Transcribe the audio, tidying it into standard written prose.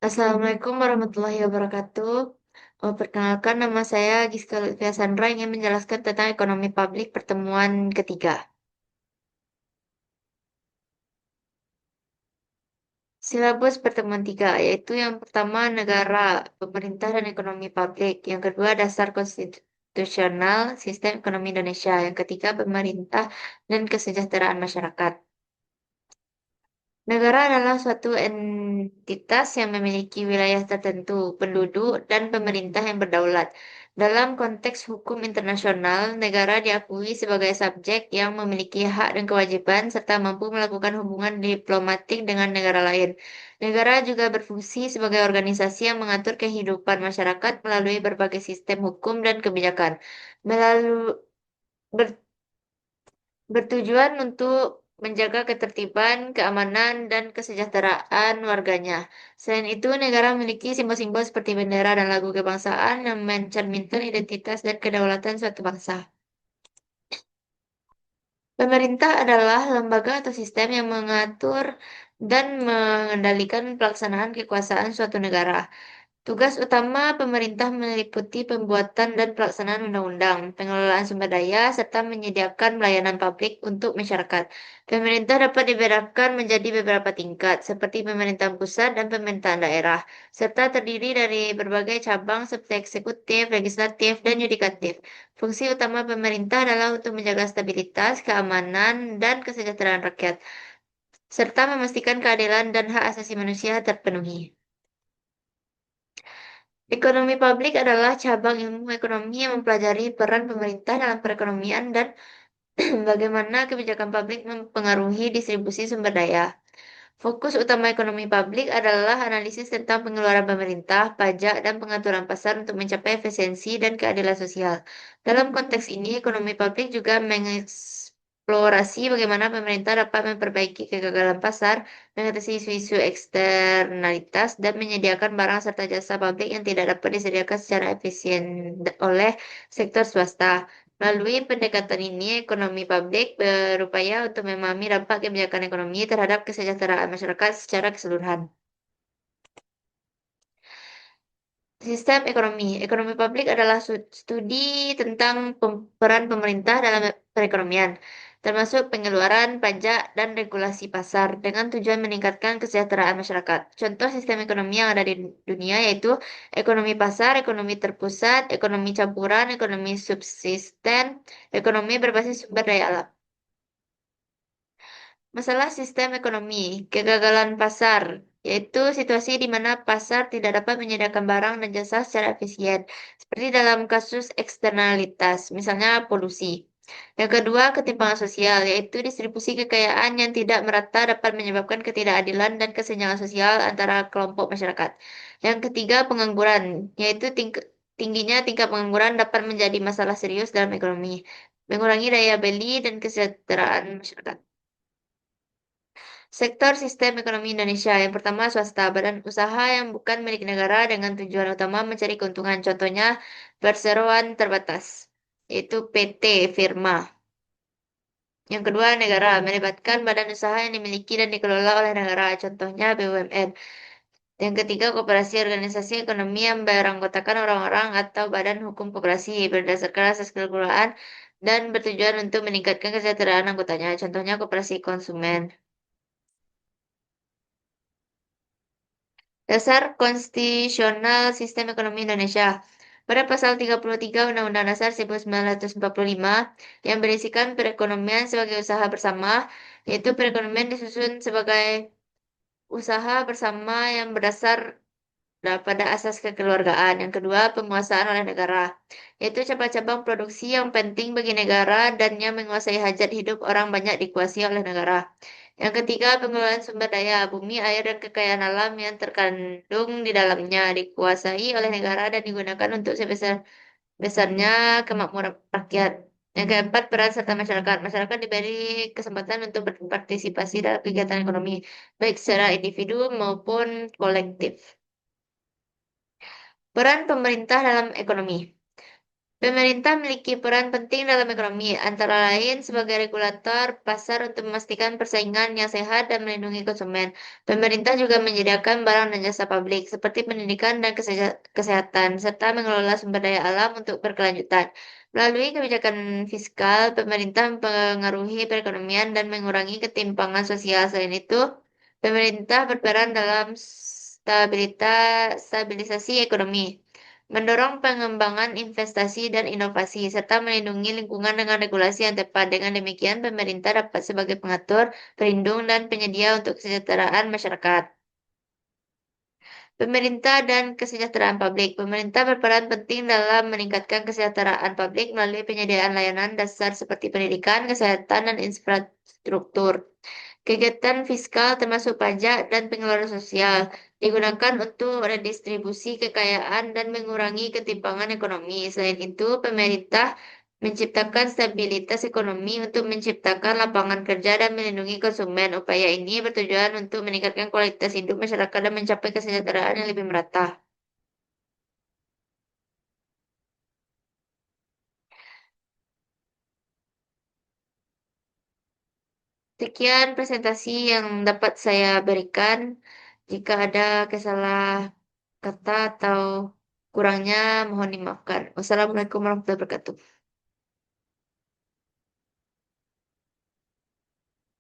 Assalamualaikum warahmatullahi wabarakatuh. Perkenalkan nama saya Giska Lutfia Sandra ingin menjelaskan tentang ekonomi publik pertemuan ketiga. Silabus pertemuan tiga yaitu yang pertama negara, pemerintah dan ekonomi publik. Yang kedua dasar konstitusional sistem ekonomi Indonesia. Yang ketiga pemerintah dan kesejahteraan masyarakat. Negara adalah suatu entitas yang memiliki wilayah tertentu, penduduk, dan pemerintah yang berdaulat. Dalam konteks hukum internasional, negara diakui sebagai subjek yang memiliki hak dan kewajiban serta mampu melakukan hubungan diplomatik dengan negara lain. Negara juga berfungsi sebagai organisasi yang mengatur kehidupan masyarakat melalui berbagai sistem hukum dan kebijakan. Melalui bertujuan untuk menjaga ketertiban, keamanan, dan kesejahteraan warganya. Selain itu, negara memiliki simbol-simbol seperti bendera dan lagu kebangsaan yang mencerminkan identitas dan kedaulatan suatu bangsa. Pemerintah adalah lembaga atau sistem yang mengatur dan mengendalikan pelaksanaan kekuasaan suatu negara. Tugas utama pemerintah meliputi pembuatan dan pelaksanaan undang-undang, pengelolaan sumber daya, serta menyediakan pelayanan publik untuk masyarakat. Pemerintah dapat dibedakan menjadi beberapa tingkat, seperti pemerintahan pusat dan pemerintahan daerah, serta terdiri dari berbagai cabang seperti eksekutif, legislatif, dan yudikatif. Fungsi utama pemerintah adalah untuk menjaga stabilitas, keamanan, dan kesejahteraan rakyat, serta memastikan keadilan dan hak asasi manusia terpenuhi. Ekonomi publik adalah cabang ilmu ekonomi yang mempelajari peran pemerintah dalam perekonomian dan bagaimana kebijakan publik mempengaruhi distribusi sumber daya. Fokus utama ekonomi publik adalah analisis tentang pengeluaran pemerintah, pajak, dan pengaturan pasar untuk mencapai efisiensi dan keadilan sosial. Dalam konteks ini, ekonomi publik juga mengeksplorasi bagaimana pemerintah dapat memperbaiki kegagalan pasar, mengatasi isu-isu eksternalitas, dan menyediakan barang serta jasa publik yang tidak dapat disediakan secara efisien oleh sektor swasta. Melalui pendekatan ini, ekonomi publik berupaya untuk memahami dampak kebijakan ekonomi terhadap kesejahteraan masyarakat secara keseluruhan. Sistem ekonomi. Ekonomi publik adalah studi tentang peran pemerintah dalam perekonomian, termasuk pengeluaran, pajak, dan regulasi pasar, dengan tujuan meningkatkan kesejahteraan masyarakat. Contoh sistem ekonomi yang ada di dunia yaitu ekonomi pasar, ekonomi terpusat, ekonomi campuran, ekonomi subsisten, ekonomi berbasis sumber daya alam. Masalah sistem ekonomi, kegagalan pasar, yaitu situasi di mana pasar tidak dapat menyediakan barang dan jasa secara efisien, seperti dalam kasus eksternalitas, misalnya polusi. Yang kedua, ketimpangan sosial, yaitu distribusi kekayaan yang tidak merata dapat menyebabkan ketidakadilan dan kesenjangan sosial antara kelompok masyarakat. Yang ketiga, pengangguran, yaitu tingginya tingkat pengangguran dapat menjadi masalah serius dalam ekonomi, mengurangi daya beli dan kesejahteraan masyarakat. Sektor sistem ekonomi Indonesia. Yang pertama, swasta, badan usaha yang bukan milik negara dengan tujuan utama mencari keuntungan. Contohnya, perseroan terbatas, yaitu PT, firma. Yang kedua, negara, melibatkan badan usaha yang dimiliki dan dikelola oleh negara. Contohnya, BUMN. Yang ketiga, koperasi organisasi ekonomi yang beranggotakan orang-orang atau badan hukum koperasi berdasarkan asas kekeluargaan dan bertujuan untuk meningkatkan kesejahteraan anggotanya. Contohnya, koperasi konsumen. Dasar Konstitusional Sistem Ekonomi Indonesia. Pada pasal 33 Undang-Undang Dasar 1945 yang berisikan perekonomian sebagai usaha bersama, yaitu perekonomian disusun sebagai usaha bersama yang berdasar pada asas kekeluargaan. Yang kedua, penguasaan oleh negara, yaitu cabang-cabang produksi yang penting bagi negara dan yang menguasai hajat hidup orang banyak dikuasai oleh negara. Yang ketiga, pengelolaan sumber daya bumi, air, dan kekayaan alam yang terkandung di dalamnya dikuasai oleh negara dan digunakan untuk sebesar-besarnya kemakmuran rakyat. Yang keempat, peran serta masyarakat. Masyarakat diberi kesempatan untuk berpartisipasi dalam kegiatan ekonomi, baik secara individu maupun kolektif. Peran pemerintah dalam ekonomi. Pemerintah memiliki peran penting dalam ekonomi, antara lain sebagai regulator pasar untuk memastikan persaingan yang sehat dan melindungi konsumen. Pemerintah juga menyediakan barang dan jasa publik seperti pendidikan dan kesehatan, serta mengelola sumber daya alam untuk berkelanjutan. Melalui kebijakan fiskal, pemerintah mempengaruhi perekonomian dan mengurangi ketimpangan sosial. Selain itu, pemerintah berperan dalam stabilisasi ekonomi, mendorong pengembangan investasi dan inovasi, serta melindungi lingkungan dengan regulasi yang tepat. Dengan demikian, pemerintah dapat sebagai pengatur, pelindung, dan penyedia untuk kesejahteraan masyarakat. Pemerintah dan kesejahteraan publik. Pemerintah berperan penting dalam meningkatkan kesejahteraan publik melalui penyediaan layanan dasar seperti pendidikan, kesehatan, dan infrastruktur. Kegiatan fiskal termasuk pajak dan pengeluaran sosial digunakan untuk redistribusi kekayaan dan mengurangi ketimpangan ekonomi. Selain itu, pemerintah menciptakan stabilitas ekonomi untuk menciptakan lapangan kerja dan melindungi konsumen. Upaya ini bertujuan untuk meningkatkan kualitas hidup masyarakat dan mencapai kesejahteraan yang lebih merata. Sekian presentasi yang dapat saya berikan. Jika ada kesalah kata atau kurangnya mohon dimaafkan. Wassalamualaikum warahmatullahi wabarakatuh.